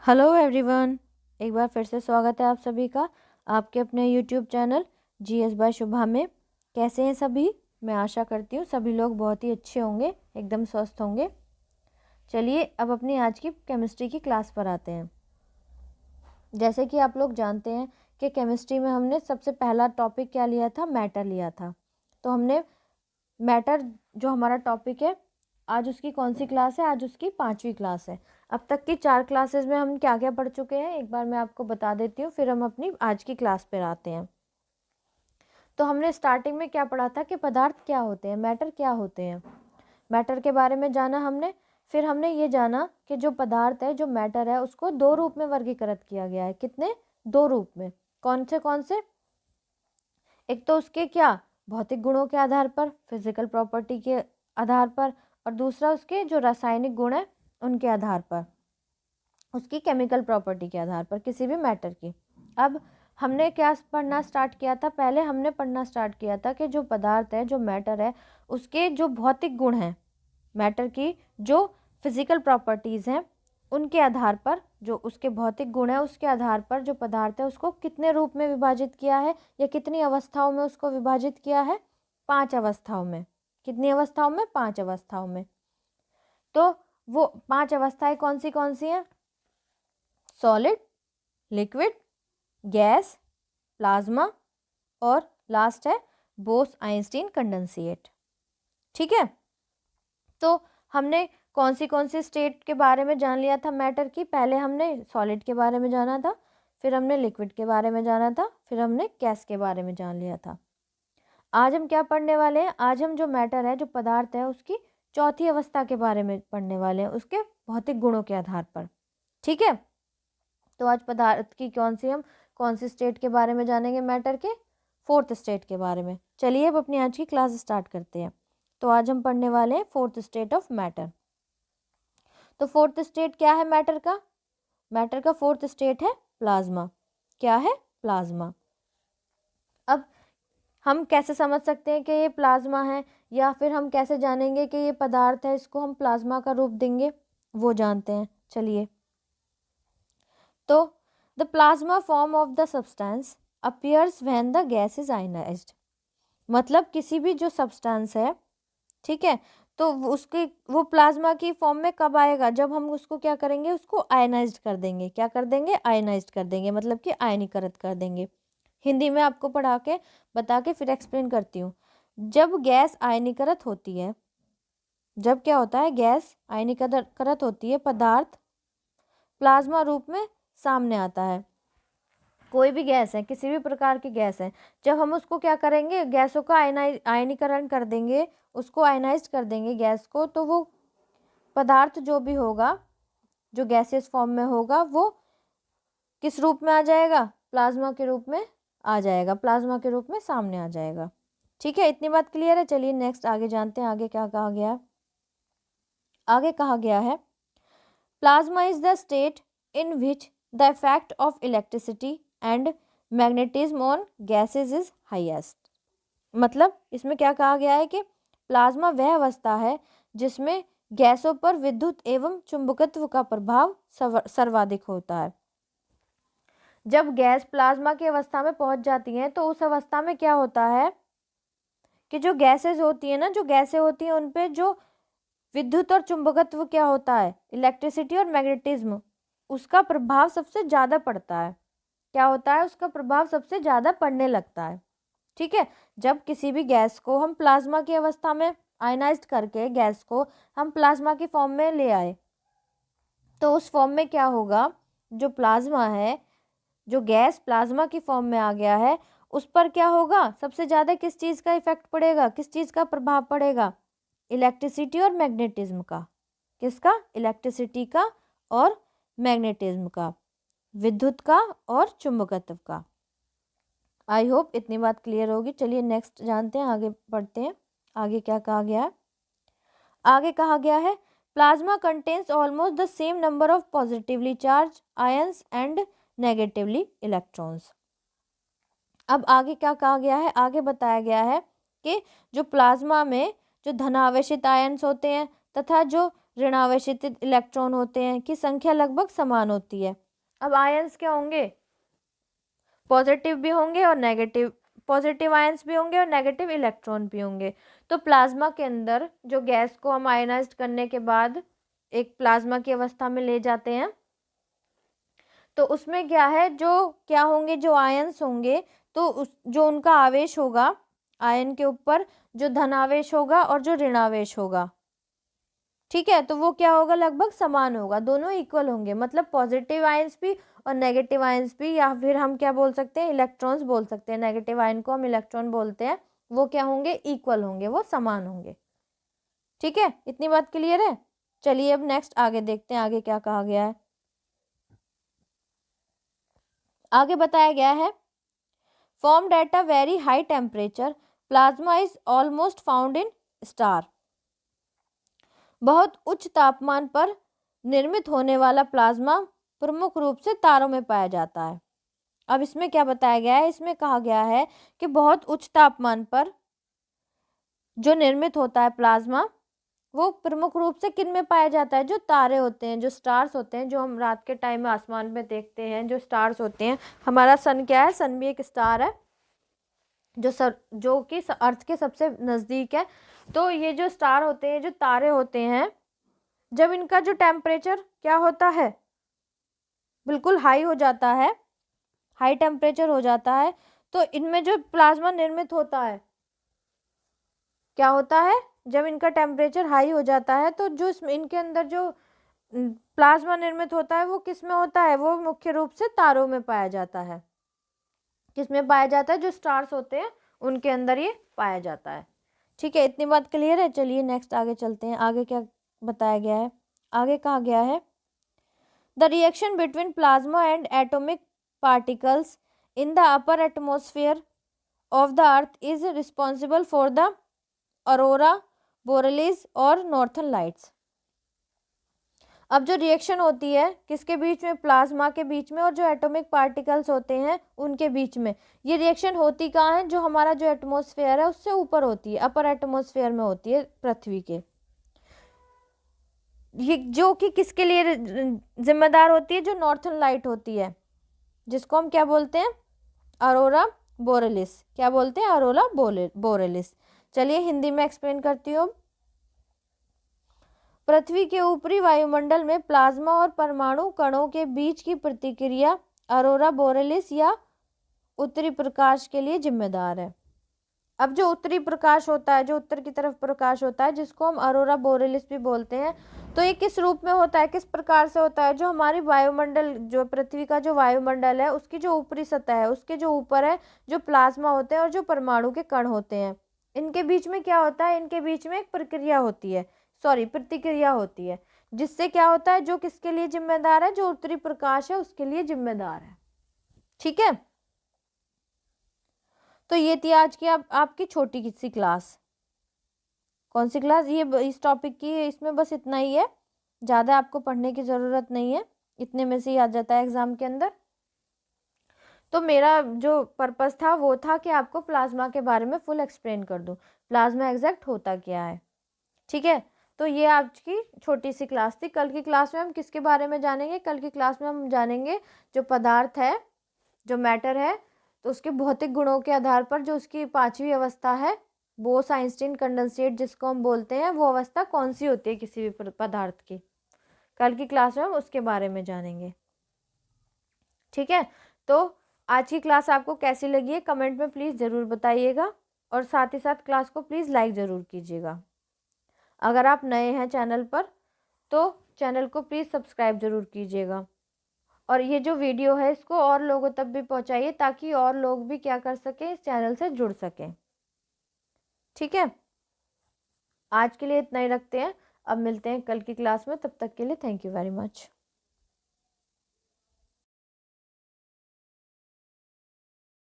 Hello everyone, एक बार फिर से स्वागत है आप सभी का आपके अपने यूट्यूब चैनल जीएस बाय शुभा में। कैसे हैं सभी? मैं आशा करती हूँ सभी लोग बहुत ही अच्छे होंगे, एकदम स्वस्थ होंगे। चलिए अब अपनी आज की केमिस्ट्री की क्लास पर आते हैं। जैसे कि आप लोग जानते हैं कि केमिस्ट्री में हमने सबसे पहला टॉपिक क्या लिया था? मैटर लिया था। तो हमने मैटर जो हमारा टॉपिक है, आज उसकी कौन सी क्लास है? आज उसकी 5वीं क्लास है। अब तक की 4 क्लासेस में हम क्या क्या पढ़ चुके हैं एक बार मैं आपको बता देती हूँ, फिर हम अपनी आज की क्लास पर आते हैं। तो हमने स्टार्टिंग में क्या पढ़ा था कि पदार्थ क्या होते हैं, मैटर क्या होते हैं। मैटर के बारे में जाना हमने। फिर हमने ये जाना कि जो पदार्थ है, जो मैटर है, उसको 2 रूप में वर्गीकृत किया गया है। कितने? 2 रूप में। कौन से? एक तो उसके क्या भौतिक गुणों के आधार पर, फिजिकल प्रॉपर्टी के आधार पर, और दूसरा उसके जो रासायनिक गुण है उनके आधार पर, उसकी केमिकल प्रॉपर्टी के आधार पर, किसी भी मैटर की। अब हमने क्या पढ़ना स्टार्ट किया था? पहले हमने पढ़ना स्टार्ट किया था कि जो पदार्थ है, जो मैटर है, उसके जो भौतिक गुण हैं, मैटर की जो फिजिकल प्रॉपर्टीज़ हैं, उनके आधार पर, जो उसके भौतिक गुण है उसके आधार पर जो पदार्थ है उसको कितने रूप में विभाजित किया है, या कितनी अवस्थाओं में उसको विभाजित किया है? 5 अवस्थाओं में। कितनी अवस्थाओं में? 5 अवस्थाओं में। तो वो 5 अवस्थाएं कौन सी हैं? सॉलिड, लिक्विड, गैस, प्लाज्मा, और लास्ट है बोस आइंस्टीन कंडेंसेट। ठीक है। तो हमने कौन सी स्टेट के बारे में जान लिया था मैटर की? पहले हमने सॉलिड के बारे में जाना था, फिर हमने लिक्विड के बारे में जाना था, फिर हमने गैस के बारे में जान लिया था। आज हम क्या पढ़ने वाले हैं? आज हम जो मैटर है, जो पदार्थ है, उसकी चौथी अवस्था के बारे में पढ़ने वाले हैं, उसके भौतिक गुणों के आधार पर। ठीक है। तो आज पदार्थ की कौन सी स्टेट के बारे में जानेंगे? मैटर के 4th स्टेट के बारे में। चलिए अब अपनी आज की क्लास स्टार्ट करते हैं। तो आज हम पढ़ने वाले हैं 4th स्टेट ऑफ मैटर। तो 4th स्टेट क्या है मैटर का? मैटर का 4th स्टेट है प्लाज्मा। क्या है? प्लाज्मा। अब हम कैसे समझ सकते हैं कि ये प्लाज्मा है, या फिर हम कैसे जानेंगे कि ये पदार्थ है, इसको हम प्लाज्मा का रूप देंगे? वो जानते हैं। चलिए। तो the plasma form of the substance appears when the gas is ionised. मतलब किसी भी जो सब्सटेंस है, ठीक है, तो उसके वो प्लाज्मा की फॉर्म में कब आएगा? जब हम उसको क्या करेंगे? उसको आयनाइज्ड कर देंगे। क्या कर देंगे? आयनाइज्ड कर देंगे, मतलब कि आयनीकृत कर देंगे। हिंदी में आपको पढ़ा के बता के फिर एक्सप्लेन करती हूँ। जब गैस आयनीकृत होती है, जब क्या होता है? गैस आयनीकृत होती है, पदार्थ प्लाज्मा रूप में सामने आता है। कोई भी गैस है, किसी भी प्रकार की गैस है, जब हम उसको क्या करेंगे? गैसों का आयनीकरण कर देंगे, उसको आयनाइज कर देंगे गैस को, तो वो पदार्थ जो भी होगा, जो गैसियस फॉर्म में होगा, वो किस रूप में आ जाएगा? प्लाज्मा के रूप में आ जाएगा, प्लाज्मा के रूप में सामने आ जाएगा। ठीक है, इतनी बात क्लियर है। चलिए नेक्स्ट आगे जानते हैं, आगे क्या कहा गया है। आगे कहा गया है plasma is the state in which the effect of electricity and magnetism on gases is highest. मतलब इसमें क्या कहा गया है कि प्लाज्मा वह अवस्था है जिसमें गैसों पर विद्युत एवं चुंबकत्व का प्रभाव सर्वाधिक होता है। जब गैस प्लाज्मा की अवस्था में पहुंच जाती हैं, तो उस अवस्था में क्या होता है कि जो गैसेज होती है ना, जो गैसें होती हैं, उन पे जो विद्युत और चुंबकत्व क्या होता है? इलेक्ट्रिसिटी और मैग्नेटिज्म, उसका प्रभाव सबसे ज़्यादा पड़ता है। क्या होता है? उसका प्रभाव सबसे ज़्यादा पड़ने लगता है। ठीक है। जब किसी भी गैस को हम प्लाज्मा की अवस्था में आयनाइज्ड करके गैस को हम प्लाज्मा की फॉर्म में ले आए, तो उस फॉर्म में क्या होगा? जो प्लाज्मा है, जो गैस प्लाज्मा की फॉर्म में आ गया है, उस पर क्या होगा? सबसे ज़्यादा किस चीज़ का इफेक्ट पड़ेगा? किस चीज़ का प्रभाव पड़ेगा? इलेक्ट्रिसिटी और मैग्नेटिज्म का। किसका? इलेक्ट्रिसिटी का और मैग्नेटिज्म का, विद्युत का और चुंबकत्व का। आई होप इतनी बात क्लियर होगी। चलिए नेक्स्ट जानते हैं, आगे बढ़ते हैं। आगे क्या कहा गया है? आगे कहा गया है plasma contains almost the same number of positively charge ions and negatively electrons. अब आगे क्या कहा गया है? आगे बताया गया है कि जो प्लाज्मा में जो धनावेशित आयंस होते हैं तथा जो ऋणावेशित इलेक्ट्रॉन होते हैं की संख्या लगभग समान होती है। अब आयंस क्या होंगे, पॉजिटिव भी होंगे और नेगेटिव, पॉजिटिव आयंस भी होंगे और नेगेटिव इलेक्ट्रॉन भी होंगे। तो प्लाज्मा के अंदर जो गैस को हम आयनाइज्ड करने के बाद एक प्लाज्मा की अवस्था में ले जाते हैं, तो उसमें क्या है, जो क्या होंगे, जो आयंस होंगे, तो जो उनका आवेश होगा आयन के ऊपर, जो धनावेश होगा और जो ऋणावेश होगा, ठीक है, तो वो क्या होगा, लगभग समान होगा, दोनों इक्वल होंगे। मतलब पॉजिटिव आयंस भी और नेगेटिव आयंस भी, या फिर हम क्या बोल सकते हैं, इलेक्ट्रॉन्स बोल सकते हैं, नेगेटिव आयन को हम इलेक्ट्रॉन बोलते हैं, वो क्या होंगे, इक्वल होंगे, वो समान होंगे। ठीक है, इतनी बात क्लियर है। चलिए अब नेक्स्ट आगे देखते हैं, आगे क्या कहा गया है। आगे बताया गया है, formed at a very high temperature, plasma is almost found in star। बहुत उच्च तापमान पर निर्मित होने वाला प्लाज्मा प्रमुख रूप से तारों में पाया जाता है। अब इसमें क्या बताया गया है, इसमें कहा गया है कि बहुत उच्च तापमान पर जो निर्मित होता है प्लाज्मा, वो प्रमुख रूप से किन में पाया जाता है, जो तारे होते हैं, जो स्टार्स होते हैं, जो हम रात के टाइम में आसमान में देखते हैं, जो स्टार्स होते हैं। हमारा सन क्या है, सन भी एक स्टार है, जो कि अर्थ के सबसे नज़दीक है। तो ये जो स्टार होते हैं, जो तारे होते हैं, जब इनका जो टेम्परेचर क्या होता है, बिल्कुल हाई हो जाता है, हाई टेम्परेचर हो जाता है, तो इनमें जो प्लाज्मा निर्मित होता है, क्या होता है, जब इनका टेम्परेचर हाई हो जाता है, तो जो इनके अंदर जो प्लाज्मा निर्मित होता है, वो किस में होता है, वो मुख्य रूप से तारों में पाया जाता है। किस में पाया जाता है, जो स्टार्स होते हैं उनके अंदर ये पाया जाता है। ठीक है, इतनी बात क्लियर है। चलिए नेक्स्ट आगे चलते हैं, आगे क्या बताया गया है। आगे कहा गया है, the reaction between plasma and atomic particles in the upper atmosphere of the earth is responsible for the aurora borealis और नॉर्थर्न लाइट्स। अब जो रिएक्शन होती है किसके बीच में, प्लाज्मा के बीच में और जो एटॉमिक पार्टिकल्स होते हैं उनके बीच में, ये रिएक्शन होती कहाँ है, जो हमारा जो एटमॉस्फेयर है उससे ऊपर होती है, अपर एटमॉस्फेयर में होती है पृथ्वी के। ये जो कि किसके लिए जिम्मेदार होती है, जो नॉर्थर्न लाइट होती है, जिसको हम क्या बोलते हैं, अरोरा बोरेलिस। क्या बोलते हैं, अरोरा बोरेलिस। चलिए हिंदी में एक्सप्लेन करती हूँ। पृथ्वी के ऊपरी वायुमंडल में प्लाज्मा और परमाणु कणों के बीच की प्रतिक्रिया अरोरा बोरेलिस या उत्तरी प्रकाश के लिए जिम्मेदार है। अब जो उत्तरी प्रकाश होता है, जो उत्तर की तरफ प्रकाश होता है, जिसको हम अरोरा बोरेलिस भी बोलते हैं, तो ये किस रूप में होता है, किस प्रकार से होता है, जो हमारी वायुमंडल, जो पृथ्वी का जो वायुमंडल है उसकी जो ऊपरी सतह है, उसके जो ऊपर है, जो प्लाज्मा होते हैं और जो परमाणु के कण होते हैं, इनके बीच में क्या होता है, इनके बीच में एक प्रक्रिया होती है, प्रतिक्रिया होती है, जिससे क्या होता है, जो किसके लिए जिम्मेदार है, जो उत्तरी प्रकाश है उसके लिए जिम्मेदार है। ठीक है, तो ये थी आज की आपकी छोटी सी क्लास। कौन सी क्लास, ये इस टॉपिक की, इसमें बस इतना ही है, ज़्यादा आपको पढ़ने की ज़रूरत नहीं है, इतने में से ही आ जाता है एग्ज़ाम के अंदर। तो मेरा जो पर्पस था वो था कि आपको प्लाज्मा के बारे में फुल एक्सप्लेन कर दूं, प्लाज्मा एग्जैक्ट होता क्या है। ठीक है, तो ये आज की छोटी सी क्लास थी। कल की क्लास में हम किसके बारे में जानेंगे, कल की क्लास में हम जानेंगे जो पदार्थ है, जो मैटर है, तो उसके भौतिक गुणों के आधार पर जो उसकी पांचवी अवस्था है, बोस आइंस्टीन कंडेंसेट जिसको हम बोलते हैं, वो अवस्था कौन सी होती है किसी भी पदार्थ की, कल की क्लास में हम उसके बारे में जानेंगे। ठीक है, तो आज की क्लास आपको कैसी लगी है कमेंट में प्लीज़ ज़रूर बताइएगा, और साथ ही साथ क्लास को प्लीज़ लाइक ज़रूर कीजिएगा। अगर आप नए हैं चैनल पर तो चैनल को प्लीज़ सब्सक्राइब ज़रूर कीजिएगा, और ये जो वीडियो है इसको और लोगों तक भी पहुंचाइए ताकि और लोग भी क्या कर सकें, इस चैनल से जुड़ सकें। ठीक है, आज के लिए इतना ही रखते हैं, अब मिलते हैं कल की क्लास में, तब तक के लिए थैंक यू वेरी मच।